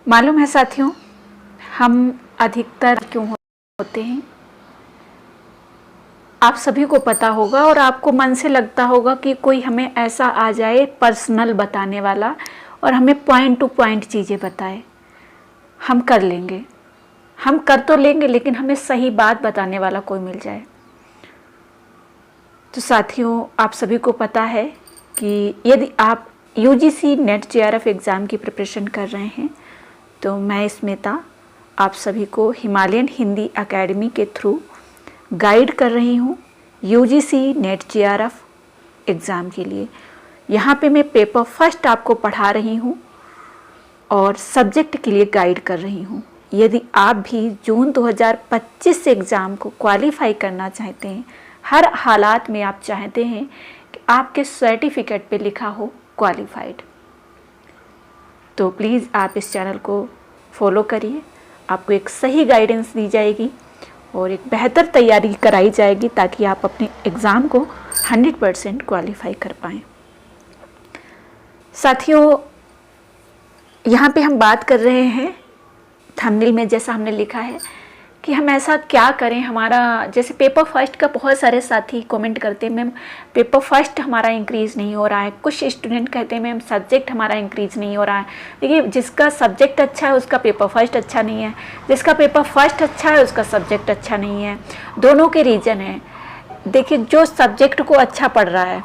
मालूम है साथियों, हम अधिकतर क्यों होते हैं? आप सभी को पता होगा और आपको मन से लगता होगा कि कोई हमें ऐसा आ जाए पर्सनल बताने वाला और हमें पॉइंट टू पॉइंट चीज़ें बताए। हम कर लेंगे, हम कर तो लेंगे, लेकिन हमें सही बात बताने वाला कोई मिल जाए। तो साथियों, आप सभी को पता है कि यदि आप यूजीसी नेट जेआरएफ एग्ज़ाम की प्रिपरेशन कर रहे हैं तो मैं स्मिता आप सभी को हिमालयन हिंदी एकेडमी के थ्रू गाइड कर रही हूँ यूजीसी नेट जेआरएफ एग्ज़ाम के लिए। यहाँ पे मैं पेपर फर्स्ट आपको पढ़ा रही हूँ और सब्जेक्ट के लिए गाइड कर रही हूँ। यदि आप भी जून 2025 से एग्ज़ाम को क्वालिफाई करना चाहते हैं, हर हालात में आप चाहते हैं कि आपके सर्टिफिकेट पे लिखा हो क्वालिफाइड, तो प्लीज़ आप इस चैनल को फॉलो करिए। आपको एक सही गाइडेंस दी जाएगी और एक बेहतर तैयारी कराई जाएगी ताकि आप अपने एग्ज़ाम को 100% क्वालिफाई कर पाएँ। साथियों, यहाँ पे हम बात कर रहे हैं थंबनेल में जैसा हमने लिखा है कि हम ऐसा क्या करें। हमारा जैसे पेपर फर्स्ट का बहुत सारे साथी कमेंट करते हैं, मैम पेपर फर्स्ट हमारा इंक्रीज़ नहीं हो रहा है। कुछ स्टूडेंट कहते हैं मैम सब्जेक्ट हमारा इंक्रीज़ नहीं हो रहा है। देखिए, जिसका सब्जेक्ट अच्छा है उसका पेपर फर्स्ट अच्छा नहीं है, जिसका पेपर फर्स्ट अच्छा है उसका सब्जेक्ट अच्छा नहीं है। दोनों के रीज़न हैं। देखिए, जो सब्जेक्ट को अच्छा पढ़ रहा है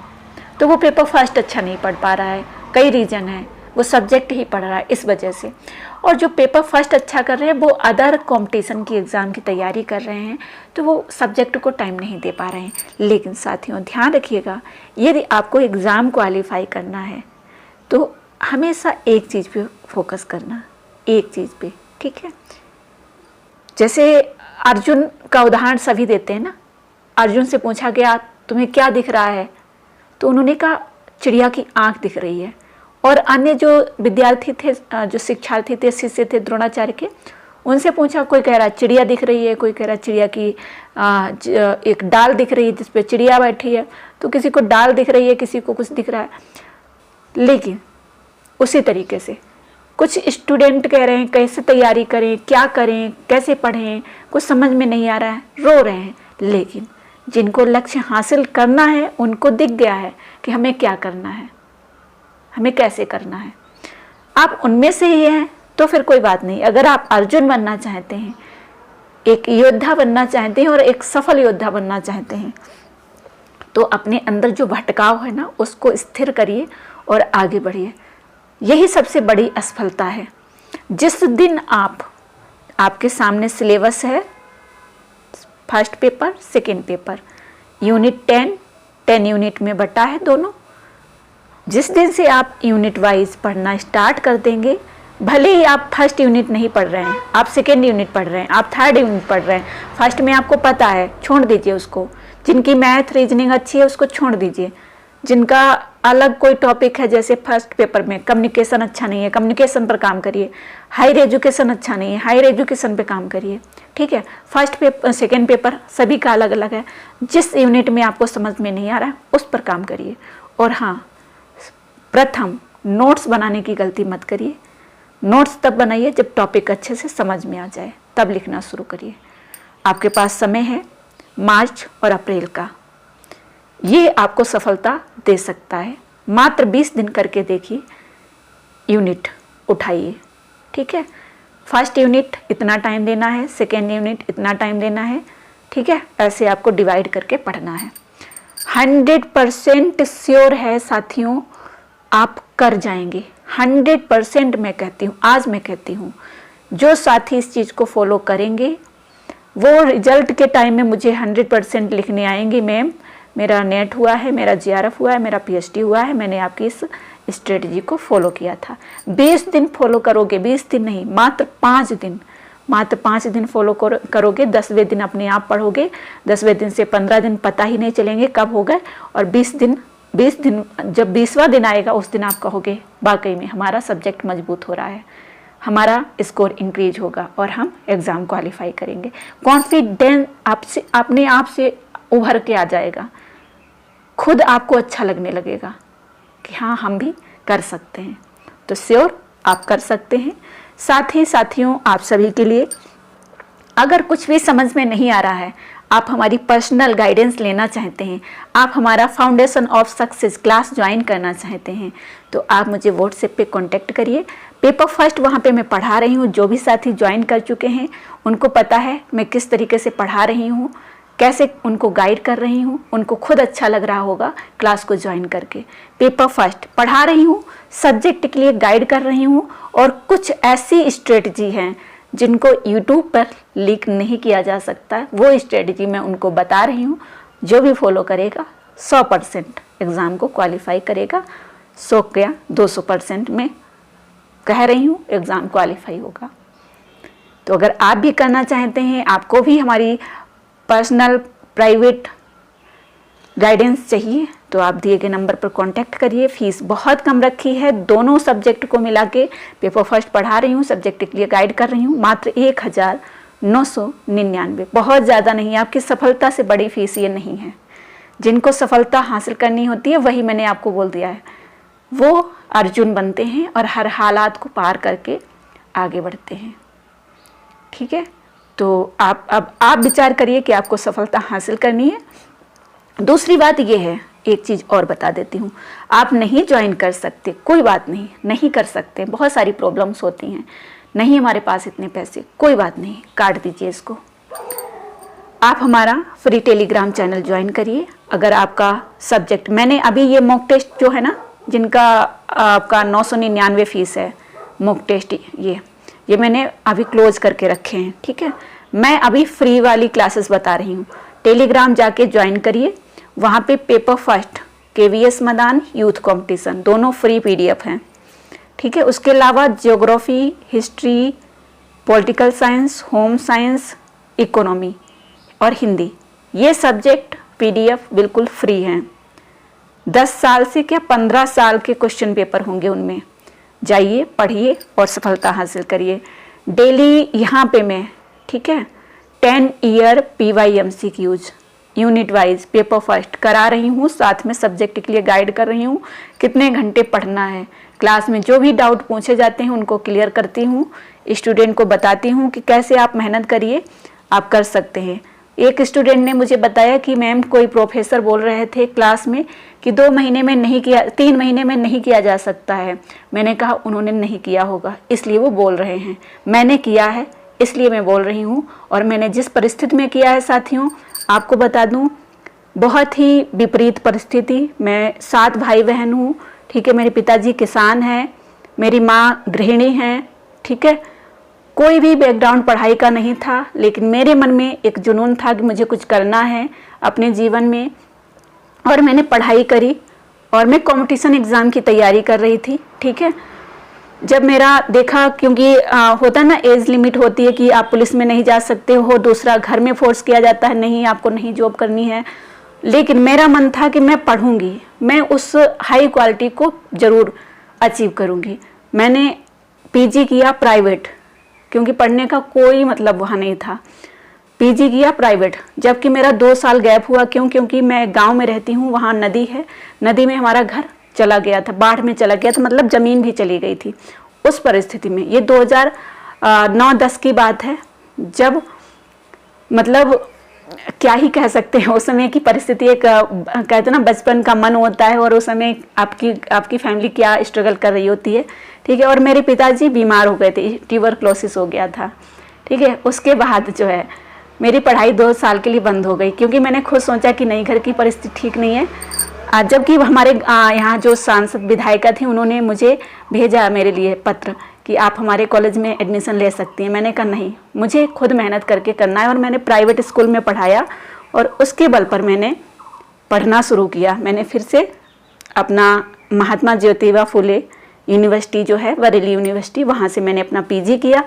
तो वो पेपर फर्स्ट अच्छा नहीं पढ़ पा रहा है, कई रीज़न है, वो सब्जेक्ट ही पढ़ रहा है इस वजह से। और जो पेपर फर्स्ट अच्छा कर रहे हैं वो अदर कंपटीशन की एग्ज़ाम की तैयारी कर रहे हैं तो वो सब्जेक्ट को टाइम नहीं दे पा रहे हैं। लेकिन साथियों ध्यान रखिएगा, यदि आपको एग्ज़ाम क्वालिफाई करना है तो हमेशा एक चीज़ पे फोकस करना, एक चीज़ पे, ठीक है। जैसे अर्जुन का उदाहरण सभी देते हैं ना। अर्जुन से पूछा गया तुम्हें क्या दिख रहा है, तो उन्होंने कहा चिड़िया की आँख दिख रही है। और अन्य जो विद्यार्थी थे, जो शिक्षार्थी थे, शिष्य थे द्रोणाचार्य के, उनसे पूछा, कोई कह रहा चिड़िया दिख रही है, कोई कह रहा चिड़िया की एक डाल दिख रही है जिस पे चिड़िया बैठी है। तो किसी को डाल दिख रही है, किसी को कुछ दिख रहा है। लेकिन उसी तरीके से कुछ स्टूडेंट कह रहे हैं कैसे तैयारी करें, क्या करें, कैसे पढ़ें, कुछ समझ में नहीं आ रहा है, रो रहे हैं। लेकिन जिनको लक्ष्य हासिल करना है उनको दिख गया है कि हमें क्या करना है, हमें कैसे करना है। आप उनमें से ही हैं तो फिर कोई बात नहीं। अगर आप अर्जुन बनना चाहते हैं, एक योद्धा बनना चाहते हैं और एक सफल योद्धा बनना चाहते हैं, तो अपने अंदर जो भटकाव है ना उसको स्थिर करिए और आगे बढ़िए। यही सबसे बड़ी असफलता है। जिस दिन आपके सामने सिलेबस है, first paper second paper, unit 10 unit में बटा है दोनों, जिस दिन से आप यूनिट वाइज पढ़ना स्टार्ट कर देंगे, भले ही आप फर्स्ट यूनिट नहीं पढ़ रहे हैं, आप सेकेंड यूनिट पढ़ रहे हैं, आप थर्ड यूनिट पढ़ रहे हैं, फर्स्ट में आपको पता है, छोड़ दीजिए उसको। जिनकी मैथ रीजनिंग अच्छी है उसको छोड़ दीजिए। जिनका अलग कोई टॉपिक है, जैसे फर्स्ट पेपर में कम्युनिकेशन अच्छा नहीं है, कम्युनिकेशन पर काम करिए। हायर एजुकेशन अच्छा नहीं है, हायर एजुकेशन पे काम करिए, ठीक है। फर्स्ट पेपर सेकेंड पेपर सभी का अलग अलग है। जिस यूनिट में आपको समझ में नहीं आ रहा है उस पर काम करिए। और हाँ, प्रथम नोट्स बनाने की गलती मत करिए। नोट्स तब बनाइए जब टॉपिक अच्छे से समझ में आ जाए, तब लिखना शुरू करिए। आपके पास समय है मार्च और अप्रैल का, ये आपको सफलता दे सकता है। मात्र 20 दिन करके देखिए, यूनिट उठाइए, ठीक है। फर्स्ट यूनिट इतना टाइम देना है, सेकेंड यूनिट इतना टाइम देना है, ठीक है। ऐसे आपको डिवाइड करके पढ़ना है। 100% श्योर है साथियों, आप कर जाएंगे। 100% मैं कहती हूँ, आज मैं कहती हूँ, जो साथी इस चीज़ को फॉलो करेंगे वो रिजल्ट के टाइम में मुझे 100% लिखने आएंगे, मैम मेरा नेट हुआ है, मेरा जेआरएफ हुआ है, मेरा पीएचडी हुआ है, मैंने आपकी इस स्ट्रेटजी को फॉलो किया था। 20 दिन फॉलो करोगे, 20 दिन नहीं, मात्र 5 दिन, मात्र 5 दिन फॉलो करोगे। 10वें दिन अपने आप पढ़ोगे, 10वें दिन से 15 दिन पता ही नहीं चलेंगे कब हो गए, और 20 दिन जब 20वां दिन आएगा उस दिन आप कहोगे वाकई में हमारा सब्जेक्ट मजबूत हो रहा है, हमारा स्कोर इंक्रीज होगा और हम एग्ज़ाम क्वालिफाई करेंगे। कॉन्फिडेंस आपसे अपने आप से उभर के आ जाएगा, खुद आपको अच्छा लगने लगेगा कि हाँ हम भी कर सकते हैं। तो श्योर आप कर सकते हैं। साथ ही साथियों, आप सभी के लिए अगर कुछ भी समझ में नहीं आ रहा है, आप हमारी पर्सनल गाइडेंस लेना चाहते हैं, आप हमारा foundation of success class join करना चाहते हैं, तो आप मुझे व्हाट्सएप पे कांटेक्ट करिए। पेपर फर्स्ट वहाँ पे मैं पढ़ा रही हूँ। जो भी साथी ज्वाइन कर चुके हैं उनको पता है मैं किस तरीके से पढ़ा रही हूँ, कैसे उनको गाइड कर रही हूँ। उनको खुद अच्छा लग रहा होगा क्लास को ज्वाइन करके। पेपर फर्स्ट पढ़ा रही हूँ, सब्जेक्ट के लिए गाइड कर रही हूँ, और कुछ ऐसी स्ट्रेटजी हैं जिनको यूट्यूब पर लीक नहीं किया जा सकता, वो स्ट्रेटजी मैं उनको बता रही हूँ। जो भी फॉलो करेगा 100% एग्ज़ाम को क्वालिफाई करेगा। 100 क्या 200% में कह रही हूँ एग्ज़ाम क्वालिफाई होगा। तो अगर आप भी करना चाहते हैं, आपको भी हमारी पर्सनल प्राइवेट गाइडेंस चाहिए, तो आप दिए गए नंबर पर कांटेक्ट करिए। फीस बहुत कम रखी है, दोनों सब्जेक्ट को मिला के पेपर फर्स्ट पढ़ा रही हूँ, सब्जेक्ट के लिए गाइड कर रही हूँ, मात्र 1999। बहुत ज़्यादा नहीं है, आपकी सफलता से बड़ी फीस ये नहीं है। जिनको सफलता हासिल करनी होती है, वही मैंने आपको बोल दिया है, वो अर्जुन बनते हैं और हर हालात को पार करके आगे बढ़ते हैं। ठीक है, तो आप विचार करिए कि आपको सफलता हासिल करनी है। दूसरी बात ये है, एक चीज़ और बता देती हूँ, आप नहीं ज्वाइन कर सकते, कोई बात नहीं, नहीं कर सकते, बहुत सारी प्रॉब्लम्स होती हैं, नहीं हमारे पास इतने पैसे, कोई बात नहीं, काट दीजिए इसको। आप हमारा फ्री टेलीग्राम चैनल ज्वाइन करिए। अगर आपका सब्जेक्ट, मैंने अभी ये मॉक टेस्ट जो है ना, जिनका आपका 999 फीस है मॉक टेस्ट, ये मैंने अभी क्लोज करके रखे हैं। ठीक है, मैं अभी फ्री वाली क्लासेस बता रही हूँ। टेलीग्राम जाके ज्वाइन करिए, वहाँ पे पेपर फर्स्ट, KVS मैदान, यूथ कंपटीशन, दोनों फ्री PDF हैं। ठीक है, उसके अलावा geography, history, political science, home science, economy और हिंदी, ये सब्जेक्ट PDF बिल्कुल फ्री हैं। 10 साल से क्या 15 साल के क्वेश्चन पेपर होंगे उनमें। जाइए, पढ़िए और सफलता हासिल करिए। डेली यहाँ पे मैं, ठीक है, 10 year PYMCQs unit wise paper first करा रही हूँ, साथ में सब्जेक्ट के लिए गाइड कर रही हूँ। कितने घंटे पढ़ना है, क्लास में जो भी डाउट पूछे जाते हैं उनको क्लियर करती हूँ, स्टूडेंट को बताती हूँ कि कैसे आप मेहनत करिए, आप कर सकते हैं। एक स्टूडेंट ने मुझे बताया कि मैम, कोई प्रोफेसर बोल रहे थे क्लास में कि 2 महीने में नहीं किया, 3 महीने में नहीं किया जा सकता है। मैंने कहा उन्होंने नहीं किया होगा, इसलिए वो बोल रहे हैं। मैंने किया है, इसलिए मैं बोल रही हूँ। और मैंने जिस परिस्थिति में किया है साथियों, आपको बता दूँ, बहुत ही विपरीत परिस्थिति। मैं 7 भाई बहन हूँ। ठीक है, मेरे पिताजी किसान हैं, मेरी माँ गृहिणी हैं। ठीक है, कोई भी बैकग्राउंड पढ़ाई का नहीं था, लेकिन मेरे मन में एक जुनून था कि मुझे कुछ करना है अपने जीवन में, और मैंने पढ़ाई करी और मैं कंपटीशन एग्ज़ाम की तैयारी कर रही थी। ठीक है, जब मेरा देखा, क्योंकि होता ना, एज लिमिट होती है कि आप पुलिस में नहीं जा सकते हो, दूसरा घर में फोर्स किया जाता है, नहीं आपको नहीं जॉब करनी है, लेकिन मेरा मन था कि मैं पढ़ूंगी, मैं उस हाई क्वालिटी को ज़रूर अचीव करूंगी। मैंने PG किया प्राइवेट, क्योंकि पढ़ने का कोई मतलब वहाँ नहीं था। PG किया प्राइवेट, जबकि मेरा 2 साल गैप हुआ। क्योंकि मैं गांव में रहती हूँ, वहाँ नदी है, नदी में हमारा घर चला गया था, बाढ़ में चला गया था, मतलब ज़मीन भी चली गई थी। उस परिस्थिति में, ये 2009-10 की बात है, जब मतलब क्या ही कह सकते हैं, उस समय की परिस्थिति, एक कहते ना बचपन का मन होता है, और उस समय आपकी फैमिली क्या स्ट्रगल कर रही होती है। ठीक है, और मेरे पिताजी बीमार हो गए थे, ट्यूबरक्लोसिस हो गया था। ठीक है, उसके बाद जो है मेरी पढ़ाई 2 साल के लिए बंद हो गई, क्योंकि मैंने खुद सोचा कि नहीं, घर की परिस्थिति ठीक नहीं है। जबकि हमारे यहाँ जो सांसद विधायिका थी, उन्होंने मुझे भेजा मेरे लिए पत्र कि आप हमारे कॉलेज में एडमिशन ले सकती हैं। मैंने कहा नहीं, मुझे खुद मेहनत करके करना है, और मैंने प्राइवेट स्कूल में पढ़ाया, और उसके बल पर मैंने पढ़ना शुरू किया। मैंने फिर से अपना महात्मा ज्योतिबा फुले यूनिवर्सिटी जो है, बरेली यूनिवर्सिटी, वहाँ से मैंने अपना PG किया,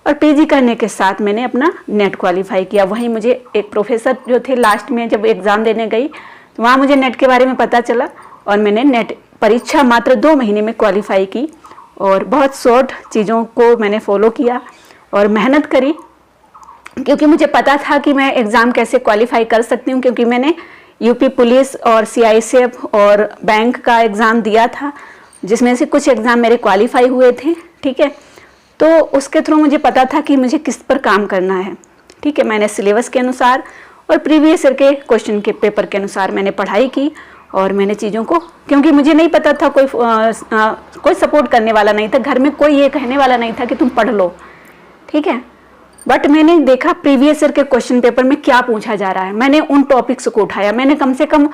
और PG करने के साथ मैंने अपना नेट क्वालिफाई किया। वहीं मुझे एक प्रोफेसर जो थे, लास्ट में जब एग्ज़ाम देने गई तो वहाँ मुझे नेट के बारे में पता चला, और मैंने नेट परीक्षा मात्र 2 महीने में क्वालिफाई की, और बहुत शॉर्ट चीज़ों को मैंने फॉलो किया और मेहनत करी, क्योंकि मुझे पता था कि मैं एग्ज़ाम कैसे क्वालिफाई कर सकती हूँ। क्योंकि मैंने UP पुलिस और CICF और बैंक का एग्ज़ाम दिया था, जिसमें से कुछ एग्ज़ाम मेरे क्वालिफाई हुए थे। ठीक है, तो उसके थ्रू मुझे पता था कि मुझे किस पर काम करना है। ठीक है, मैंने सिलेबस के अनुसार और प्रीवियस ईयर के क्वेश्चन के पेपर के अनुसार मैंने पढ़ाई की और मैंने चीज़ों को, क्योंकि मुझे नहीं पता था, कोई सपोर्ट करने वाला नहीं था, घर में कोई ये कहने वाला नहीं था कि तुम पढ़ लो। ठीक है, बट मैंने देखा प्रीवियस ईयर के क्वेश्चन पेपर में क्या पूछा जा रहा है, मैंने उन टॉपिक्स को उठाया। मैंने कम से कम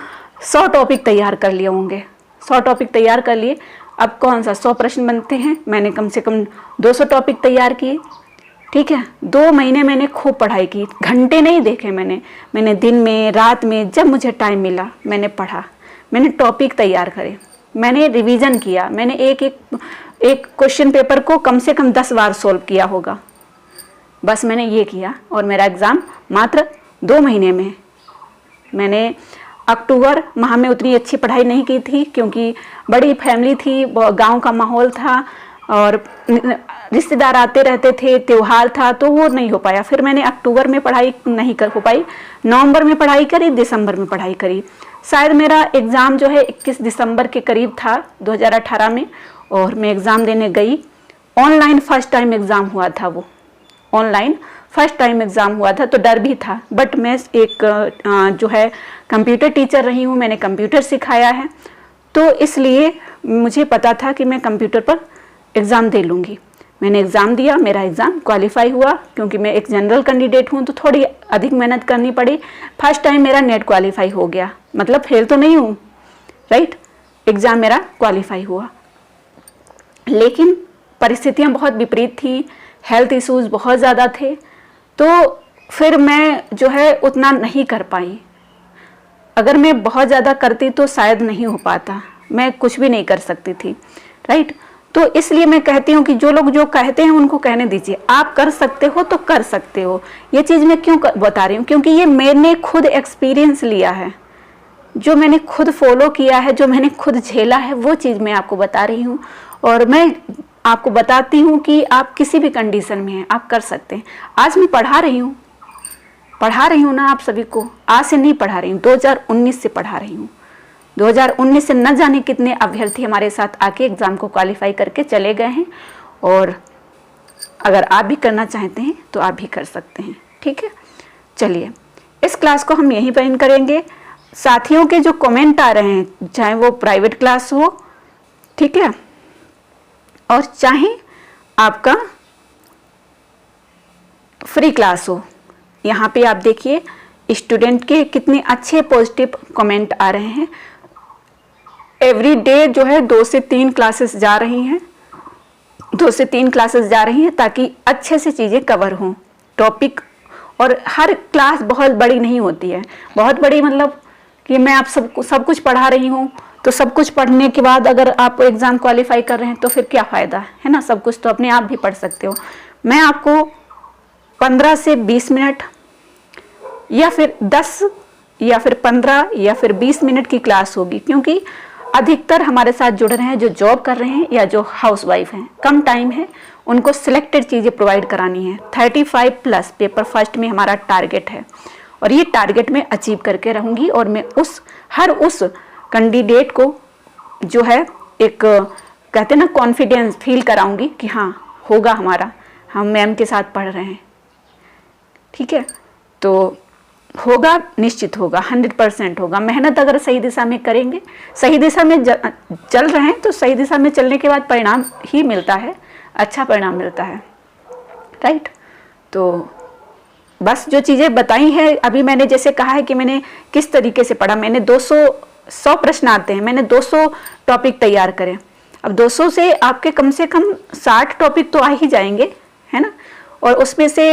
100 टॉपिक तैयार कर लिए होंगे, 100 टॉपिक तैयार कर लिए। अब कौन सा 100 प्रश्न बनते हैं, मैंने कम से कम 200 टॉपिक तैयार किए। ठीक है, 2 महीने मैंने खूब पढ़ाई की, घंटे नहीं देखे मैंने दिन में रात में जब मुझे टाइम मिला मैंने पढ़ा, मैंने टॉपिक तैयार करे, मैंने रिवीजन किया, मैंने एक क्वेश्चन पेपर को कम से कम 10 बार सॉल्व किया होगा। बस मैंने ये किया और मेरा एग्ज़ाम मात्र 2 महीने में। मैंने अक्टूबर माह में उतनी अच्छी पढ़ाई नहीं की थी क्योंकि बड़ी फैमिली थी, गांव का माहौल था और रिश्तेदार आते रहते थे, त्यौहार था, तो वो नहीं हो पाया। फिर मैंने अक्टूबर में पढ़ाई नहीं कर हो पाई, नवंबर में पढ़ाई करी, दिसंबर में पढ़ाई करी। शायद मेरा एग्ज़ाम जो है 21 दिसंबर के करीब था 2018 में, और मैं एग्ज़ाम देने गई। ऑनलाइन फर्स्ट टाइम एग्ज़ाम हुआ था, वो ऑनलाइन फर्स्ट टाइम एग्ज़ाम हुआ था, तो डर भी था। बट मैं एक जो है कंप्यूटर टीचर रही हूँ, मैंने कंप्यूटर सिखाया है, तो इसलिए मुझे पता था कि मैं कंप्यूटर पर एग्ज़ाम दे लूँगी। मैंने एग्ज़ाम दिया, मेरा एग्ज़ाम क्वालिफाई हुआ। क्योंकि मैं एक जनरल कैंडिडेट हूँ तो थोड़ी अधिक मेहनत करनी पड़ी। फर्स्ट टाइम मेरा नेट क्वालिफाई हो गया, मतलब फेल तो नहीं हूँ, राइट। एग्ज़ाम मेरा क्वालिफाई हुआ, लेकिन परिस्थितियाँ बहुत विपरीत थी, हेल्थ इश्यूज़ बहुत ज़्यादा थे, तो फिर मैं जो है उतना नहीं कर पाई। अगर मैं बहुत ज़्यादा करती तो शायद नहीं हो पाता, मैं कुछ भी नहीं कर सकती थी, राइट। तो इसलिए मैं कहती हूँ कि जो लोग जो कहते हैं उनको कहने दीजिए, आप कर सकते हो तो कर सकते हो। ये चीज़ मैं क्यों बता रही हूँ, क्योंकि ये मैंने खुद एक्सपीरियंस लिया है, जो मैंने खुद फॉलो किया है, जो मैंने खुद झेला है, वो चीज़ मैं आपको बता रही हूँ। और मैं आपको बताती हूँ कि आप किसी भी कंडीशन में हैं, आप कर सकते हैं। आज मैं पढ़ा रही हूँ ना आप सभी को, आज से नहीं पढ़ा रही हूँ, 2019 से पढ़ा रही हूँ। 2019 से न जाने कितने अभ्यर्थी हमारे साथ आके एग्ज़ाम को क्वालिफाई करके चले गए हैं, और अगर आप भी करना चाहते हैं तो आप भी कर सकते हैं। ठीक है, चलिए इस क्लास को हम यहीं पर एंड करेंगे। साथियों के जो कमेंट आ रहे हैं, चाहे वो प्राइवेट क्लास हो, ठीक है, और चाहे आपका फ्री क्लास हो, यहाँ पे आप देखिए स्टूडेंट के कितने अच्छे पॉजिटिव कमेंट आ रहे हैं। एवरी डे जो है 2 से 3 क्लासेस जा रही हैं, 2 से 3 क्लासेस जा रही हैं, ताकि अच्छे से चीज़ें कवर हों टॉपिक। और हर क्लास बहुत बड़ी नहीं होती है, बहुत बड़ी मतलब कि मैं आप सब कुछ पढ़ा रही हूँ, तो सब कुछ पढ़ने के बाद अगर आप एग्ज़ाम क्वालिफाई कर रहे हैं तो फिर क्या फ़ायदा है ना। सब कुछ तो अपने आप भी पढ़ सकते हो। मैं आपको 15 से 20 मिनट या फिर 10 या फिर 15 या फिर 20 मिनट की क्लास होगी, क्योंकि अधिकतर हमारे साथ जुड़ रहे हैं जो जॉब कर रहे हैं या जो हाउसवाइफ हैं, कम टाइम है, उनको सिलेक्टेड चीज़ें प्रोवाइड करानी है। 35+ पेपर फर्स्ट में हमारा टारगेट है, और ये टारगेट मैं अचीव करके रहूँगी। और मैं हर उस कैंडिडेट को जो है एक कहते हैं ना कॉन्फिडेंस फील कराऊंगी कि हाँ होगा हमारा, हम मैम के साथ पढ़ रहे हैं। ठीक है, तो होगा, निश्चित होगा, 100% होगा। मेहनत अगर सही दिशा में करेंगे, सही दिशा में चल रहे हैं, तो सही दिशा में चलने के बाद परिणाम ही मिलता है, अच्छा परिणाम मिलता है, राइट। तो बस जो चीज़ें बताई हैं अभी, मैंने जैसे कहा है कि मैंने किस तरीके से पढ़ा, मैंने 100 प्रश्न आते हैं, मैंने 200 टॉपिक तैयार करें। अब 200 से आपके कम से कम 60 टॉपिक तो आ ही जाएंगे, है ना। और उसमें से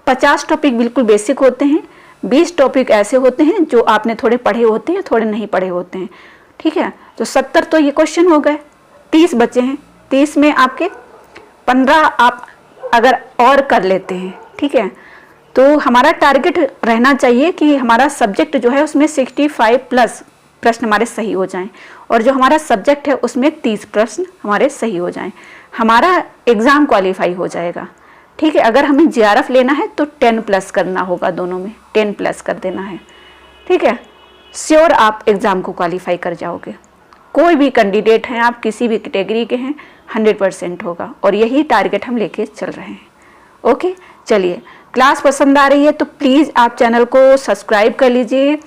50 टॉपिक बिल्कुल बेसिक होते हैं, 20 टॉपिक ऐसे होते हैं जो आपने थोड़े पढ़े होते हैं, थोड़े नहीं पढ़े होते हैं। ठीक है, तो 70 तो ये क्वेश्चन हो गए, 30 बचे हैं। 30 में आपके 15 आप अगर और कर लेते हैं, ठीक है, तो हमारा टारगेट रहना चाहिए कि हमारा सब्जेक्ट जो है उसमें 65+ प्रश्न हमारे सही हो जाएं, और जो हमारा सब्जेक्ट है उसमें 30 प्रश्न हमारे सही हो जाएं, हमारा एग्ज़ाम क्वालिफाई हो जाएगा। ठीक है, अगर हमें JRF लेना है तो 10+ करना होगा, दोनों में 10+ कर देना है। ठीक है, श्योर आप एग्ज़ाम को क्वालिफाई कर जाओगे। कोई भी कैंडिडेट हैं, आप किसी भी कैटेगरी के हैं, 100% होगा, और यही टारगेट हम लेके चल रहे हैं। ओके, चलिए, क्लास पसंद आ रही है तो प्लीज़ आप चैनल को सब्सक्राइब कर लीजिए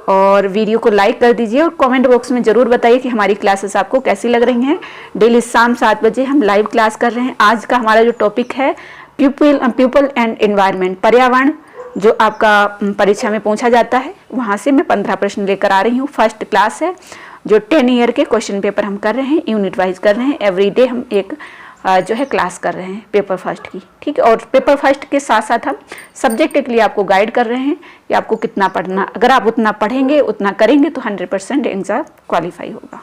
और वीडियो को लाइक कर दीजिए, और कमेंट बॉक्स में ज़रूर बताइए कि हमारी क्लासेस आपको कैसी लग रही हैं। डेली शाम 7 बजे हम लाइव क्लास कर रहे हैं। आज का हमारा जो टॉपिक है पीपल एंड एनवायरनमेंट, पर्यावरण, जो आपका परीक्षा में पूछा जाता है, वहाँ से मैं 15 प्रश्न लेकर आ रही हूँ। फर्स्ट क्लास है, जो 10 ईयर के क्वेश्चन पेपर हम कर रहे हैं, यूनिट वाइज कर रहे हैं। एवरीडे हम एक जो है क्लास कर रहे हैं पेपर फर्स्ट की, ठीक है। और पेपर फर्स्ट के साथ साथ हम सब्जेक्ट के लिए आपको गाइड कर रहे हैं कि आपको कितना पढ़ना, अगर आप उतना पढ़ेंगे, उतना करेंगे तो 100% एग्जाम क्वालिफाई होगा।